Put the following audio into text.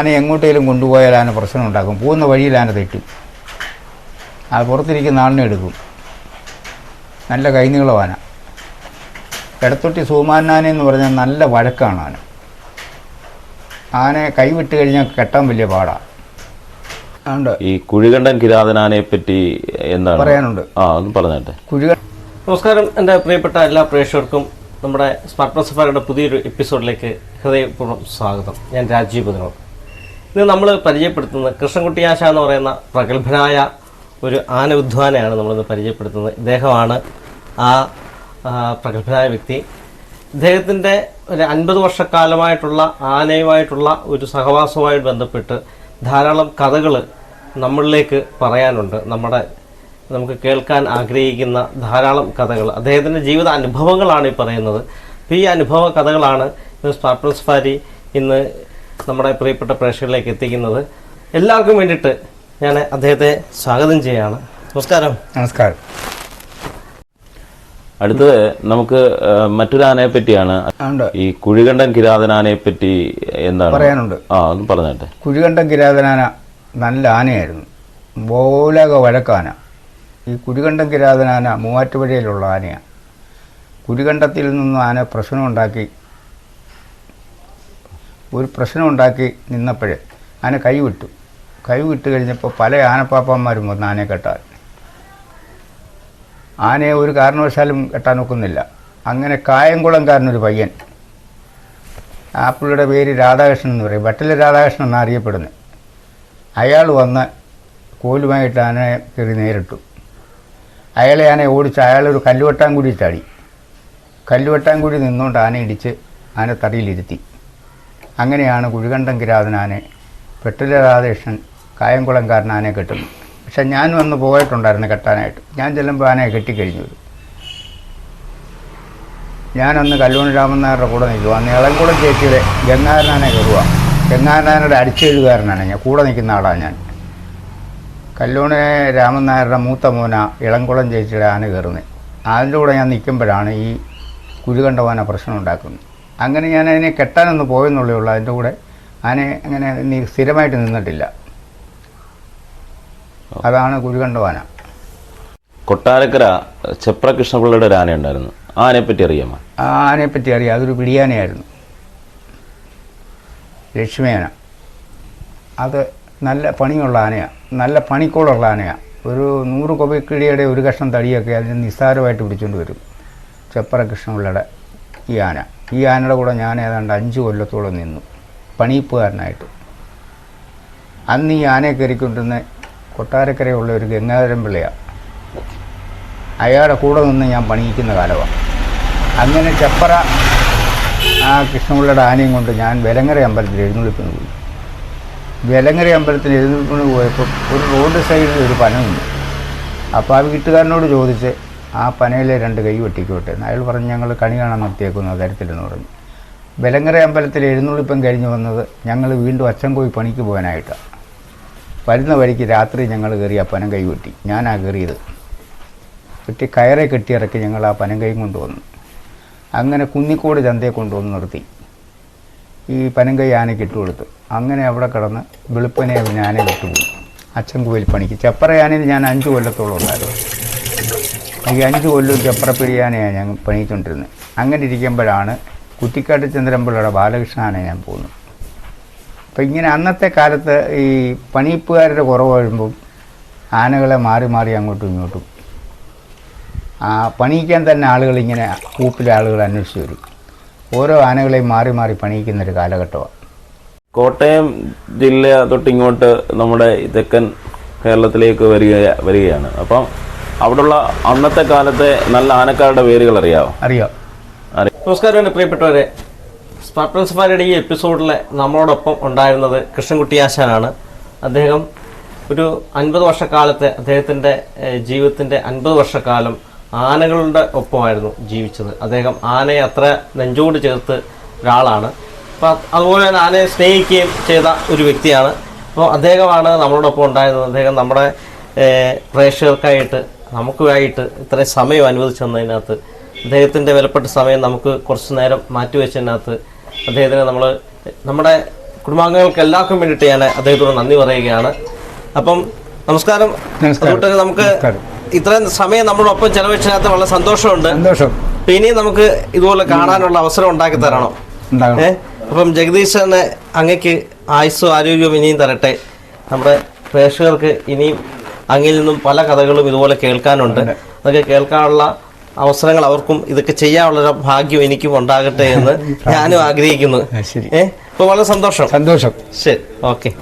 ആന എങ്ങോട്ടേലും കൊണ്ടുപോയാൽ ആന പ്രശ്നം ഉണ്ടാക്കും. പോകുന്ന വഴിയിൽ ആന തെറ്റും. അത് പുറത്തിരിക്കുന്ന ആളിനെ എടുക്കും. നല്ല കൈനീളം ആന. എടത്തൊട്ടി സുകുമാരനാനെന്ന് പറഞ്ഞാൽ നല്ല വഴക്കാണ് ആന. ആനയെ കൈവിട്ട് കഴിഞ്ഞാൽ കെട്ടാൻ വലിയ പാടാണ്. ഉണ്ട്. ഈ കുഴികണ്ഠൻ കിരാതനാനെ പറ്റി എന്താണ് പറയാനുണ്ട്? ഒന്ന് പറഞ്ഞാട്ടെ. നമസ്കാരം എൻ്റെ പ്രിയപ്പെട്ട എല്ലാ പ്രേക്ഷകർക്കും നമ്മുടെ സ്മാർട്ട് പ്ലസ് സഫാരിയുടെ പുതിയൊരു എപ്പിസോഡിലേക്ക് ഹൃദയപൂർവ്വം സ്വാഗതം. ഞാൻ രാജീവ് ബുധനോട്. ഇന്ന് നമ്മൾ പരിചയപ്പെടുത്തുന്നത് കൃഷ്ണൻകുട്ടി ആശ എന്ന് പറയുന്ന പ്രഗത്ഭനായ ഒരു ആന വിദ്വാനെയാണ് നമ്മളിന്ന് പരിചയപ്പെടുത്തുന്നത്. ഇദ്ദേഹമാണ് ആ പ്രഗത്ഭനായ വ്യക്തി. ഇദ്ദേഹത്തിൻ്റെ ഒരു 50 വർഷക്കാലമായിട്ടുള്ള ആനയുമായിട്ടുള്ള ഒരു സഹവാസവുമായി ബന്ധപ്പെട്ട് ധാരാളം കഥകൾ നമ്മളിലേക്ക് പറയാനുണ്ട്. നമുക്ക് കേൾക്കാൻ ആഗ്രഹിക്കുന്ന ധാരാളം കഥകൾ, അദ്ദേഹത്തിൻ്റെ ജീവിത അനുഭവങ്ങളാണ് ഈ പറയുന്നത്. അപ്പോൾ ഈ അനുഭവ കഥകളാണ് സ്മാർട്ട് പ്ലസ് സഫാരി ഇന്ന് നമ്മുടെ പ്രിയപ്പെട്ട പ്രേക്ഷകരിലേക്ക് എത്തിക്കുന്നത്. എല്ലാവർക്കും വേണ്ടിയിട്ട് ഞാൻ അദ്ദേഹത്തെ സ്വാഗതം ചെയ്യുകയാണ്. നമസ്കാരം. നമസ്കാരം. അടുത്തത് നമുക്ക് മറ്റൊരു ആനയെ പറ്റിയാണ്. ഈ കുഴികണ്ഠൻ കിരാതനാനെ പറ്റി എന്താണ് പറയാനുണ്ട്? ഒന്ന് പറഞ്ഞാട്ടെ. കുഴികണ്ഠൻ കിരാതനാന നല്ല ആനയായിരുന്നു. ബോലക വഴക്കാന. ഈ കുഴികണ്ഠൻ കിരാതനാന മൂവാറ്റുപുഴയിലുള്ള ആനയാണ്. കുഴികണ്ഠത്തിൽ നിന്ന് ആന ഒരു പ്രശ്നമുണ്ടാക്കി നിന്നപ്പോഴേ ആന കൈവിട്ടു കഴിഞ്ഞപ്പോൾ പല ആനപ്പാപ്പന്മാരും വന്ന് ആനയെ കെട്ടാൻ. ആനയെ ഒരു കാരണവശാലും കെട്ടാൻ ഒക്കുന്നില്ല. അങ്ങനെ കായംകുളംകാരനൊരു പയ്യൻ, ആ പുള്ളിയുടെ പേര് രാധാകൃഷ്ണൻ എന്ന് പറയും, വട്ടിലെ രാധാകൃഷ്ണൻ എന്നാണ് അറിയപ്പെടുന്നത്. അയാൾ വന്ന് കോലുമായിട്ട് ആനയെ കയറി നേരിട്ടു. അയാളെ ആനയെ ഓടിച്ച് അയാളൊരു കല്ലുവട്ടാൻകുടി ചാടി. കല്ലുവട്ടാൻകുടി നിന്നുകൊണ്ട് ആന ഇടിച്ച് ആന തടിയിലിരുത്തി. അങ്ങനെയാണ് കുഴികണ്ഠൻ കിരാതനാനെ വെട്ടിലെ രാധാകൃഷ്ണൻ കായംകുളംകാരൻ ആനയെ കെട്ടുന്നു. പക്ഷെ ഞാൻ വന്ന് പോയിട്ടുണ്ടായിരുന്നു കെട്ടാനായിട്ട്. ഞാൻ ചെല്ലുമ്പോൾ ആനയെ കെട്ടിക്കഴിഞ്ഞു. ഞാനന്ന് കല്ലൂണി രാമൻ നായരുടെ കൂടെ നിൽക്കുക. അന്ന് ഇളംകുളം ചേച്ചിയുടെ ഗംഗാരനാനെ കയറുക. ഗംഗാരനായരുടെ അടിച്ചെഴുകാരനാണ് ഞാൻ, കൂടെ നിൽക്കുന്ന ആളാണ് ഞാൻ. കല്ലൂണി രാമൻ നായരുടെ മൂത്ത മോന ഇളംകുളം ചേച്ചിയുടെ ആന കയറുന്നത്. അതിൻ്റെ കൂടെ ഞാൻ നിൽക്കുമ്പോഴാണ് ഈ കുഴികണ്ഠൻ പ്രശ്നം ഉണ്ടാക്കുന്നത്. അങ്ങനെ ഞാൻ അതിനെ കെട്ടാനൊന്ന് പോയെന്നുള്ളേ ഉള്ളൂ. അതിൻ്റെ കൂടെ ആനയെ അങ്ങനെ സ്ഥിരമായിട്ട് നിന്നിട്ടില്ല. അതാണ് കുഴികണ്ഠൻ. കൊട്ടാരക്കര ചെപ്ര കൃഷ്ണപിള്ളയുടെ ഒരു ആന ഉണ്ടായിരുന്നു. ആ ആനയെപ്പറ്റി അറിയാമോ? ആ ആനയെപ്പറ്റി അറിയാം. അതൊരു പിടിയാനയായിരുന്നു, ലക്ഷ്മിയാന. അത് നല്ല പണിയുള്ള ആനയാണ്, നല്ല പണിക്കോളുള്ള ആനയാണ്. ഒരു 100 കൊബിക്കിടിയുടെ ഒരു കഷ്ണം തടിയൊക്കെ അതിന് നിസ്സാരമായിട്ട് പിടിച്ചുകൊണ്ട് വരും ചെപ്ര കൃഷ്ണപിള്ളയുടെ ഈ ആനയുടെ കൂടെ ഞാൻ ഏതാണ്ട് 5 കൊല്ലത്തോളം നിന്നു പണിയിപ്പുകാരനായിട്ട്. അന്ന് ഈ ആനയെ കയറിക്കൊണ്ടിരുന്ന കൊട്ടാരക്കരയുള്ള ഒരു ഗംഗാധരൻ പിള്ളയാണ്. അയാളുടെ കൂടെ നിന്ന് ഞാൻ പണിയിക്കുന്ന കാലമാണ്. അങ്ങനെ ചെപ്പറ ആ കൃഷ്ണപിള്ളയുടെ ആനയും കൊണ്ട് ഞാൻ വെലങ്ങര അമ്പലത്തിൽ എഴുന്നള്ളിപ്പിന് പോയി. വെലങ്ങര അമ്പലത്തിൽ എഴുന്നള്ളിപ്പിന് പോയപ്പോൾ ഒരു റോഡ് സൈഡിൽ ഒരു പനയുണ്ട്. അപ്പോൾ ആ വീട്ടുകാരനോട് ചോദിച്ച് ആ പനയിലെ 2 കൈ വെട്ടിക്കോട്ടെ. അയാൾ പറഞ്ഞ് ഞങ്ങൾ കണി കാണാൻ നിർത്തിയേക്കുന്ന തരത്തിലെന്ന് പറഞ്ഞു. വെലങ്ങര അമ്പലത്തിൽ എഴുന്നള്ളിപ്പം കഴിഞ്ഞ് വന്നത് ഞങ്ങൾ വീണ്ടും അച്ചൻകോയി പണിക്ക് പോകാനായിട്ടാണ്. വരുന്ന വഴിക്ക് രാത്രി ഞങ്ങൾ കയറി ആ പനം കൈ വെട്ടി. ഞാനാ കയറിയത്. വെട്ടി കയറെ കെട്ടിയിറക്കി ഞങ്ങൾ ആ പനം കൈ കൊണ്ടുവന്നു. അങ്ങനെ കുന്നിക്കോട് ചന്തയെ കൊണ്ടുവന്ന് നിർത്തി. ഈ പനം കൈ ആനയ്ക്ക് ഇട്ടുകൊടുത്തു. അങ്ങനെ അവിടെ കിടന്ന് വെളുപ്പനെ ആനയെ വിട്ടുപോയി അച്ചൻകോയിൽ പണിക്ക്. ചെപ്പറ ആനയിൽ ഞാൻ 5 കൊല്ലത്തോളം ഉണ്ടായിരുന്നു. ഈ 5 കൊല്ലം ചെപ്പറപ്പിടിയാനെയാണ് ഞാൻ പണിയിച്ചുകൊണ്ടിരുന്നത്. അങ്ങനെ ഇരിക്കുമ്പോഴാണ് കുറ്റിക്കാട്ട് ചന്ദ്രൻപിള്ളയുടെ ബാലകൃഷ്ണ ആനയെ ഞാൻ പോകുന്നത്. അപ്പം ഇങ്ങനെ അന്നത്തെ കാലത്ത് ഈ പണിയിപ്പുകാരുടെ കുറവ് വരുമ്പം ആനകളെ മാറി അങ്ങോട്ടും ഇങ്ങോട്ടും പണിയിക്കാൻ തന്നെ ആളുകളിങ്ങനെ കൂപ്പിലെ ആളുകൾ അന്വേഷിച്ച് വരും. ഓരോ ആനകളെയും മാറി പണിയിക്കുന്നൊരു കാലഘട്ടമാണ്. കോട്ടയം ജില്ല തൊട്ടിങ്ങോട്ട് നമ്മുടെ തെക്കൻ കേരളത്തിലേക്ക് വരികയാണ്. അപ്പം അവിടെയുള്ള അന്നത്തെ കാലത്തെ നല്ല ആനക്കാരുടെ പേരുകൾ അറിയാം? നമസ്കാരം എൻ്റെ പ്രിയപ്പെട്ടവരെ. സ്മാർട്ട് പ്ലസ് സഫാരിയുടെ ഈ എപ്പിസോഡിൽ നമ്മളോടൊപ്പം ഉണ്ടായിരുന്നത് കൃഷ്ണൻകുട്ടി ആശാനാണ്. അദ്ദേഹം ഒരു 50 വർഷക്കാലത്തെ അദ്ദേഹത്തിൻ്റെ ജീവിതത്തിൻ്റെ 50 വർഷക്കാലം ആനകളുടെ ഒപ്പമായിരുന്നു ജീവിച്ചത്. അദ്ദേഹം ആനയെ അത്ര നെഞ്ചോട് ചേർത്ത് ഒരാളാണ്. അപ്പോൾ അതുപോലെ തന്നെ ആനയെ സ്നേഹിക്കുകയും ചെയ്ത ഒരു വ്യക്തിയാണ്. അപ്പോൾ അദ്ദേഹമാണ് നമ്മളോടൊപ്പം ഉണ്ടായിരുന്നത്. അദ്ദേഹം നമ്മുടെ പ്രേക്ഷകർക്കായിട്ട് നമുക്കായിട്ട് ഇത്രയും സമയം അനുവദിച്ചു തന്നതിനകത്ത്, അദ്ദേഹത്തിൻ്റെ വിലപ്പെട്ട സമയം നമുക്ക് കുറച്ച് നേരം മാറ്റിവെച്ചതിനകത്ത് അദ്ദേഹത്തിന് നമ്മുടെ കുടുംബാംഗങ്ങൾക്ക് എല്ലാവർക്കും വേണ്ടിയിട്ട് ഞാൻ അദ്ദേഹത്തോട് നന്ദി പറയുകയാണ്. അപ്പം നമസ്കാരം. അതുകൊണ്ട് നമുക്ക് ഇത്രയും സമയം നമ്മളൊപ്പം ചെലവഴിച്ചതിനകത്ത് വളരെ സന്തോഷമുണ്ട്. അപ്പൊ ഇനിയും നമുക്ക് ഇതുപോലെ കാണാനുള്ള അവസരം ഉണ്ടാക്കി തരണം. അപ്പം ജഗദീശന് അങ്ങക്ക് ആയുസ്സും ആരോഗ്യവും ഇനിയും തരട്ടെ. നമ്മുടെ പ്രേക്ഷകർക്ക് ഇനിയും അങ്ങിൽ നിന്നും പല കഥകളും ഇതുപോലെ കേൾക്കാനുണ്ട്. അതൊക്കെ കേൾക്കാനുള്ള അവസരങ്ങൾ അവർക്കും ഇതൊക്കെ ചെയ്യാനുള്ള ഭാഗ്യം എനിക്കും ഉണ്ടാകട്ടെ എന്ന് ഞാനും ആഗ്രഹിക്കുന്നു. അപ്പൊ വളരെ സന്തോഷം. സന്തോഷം. ശരി, ഓക്കെ.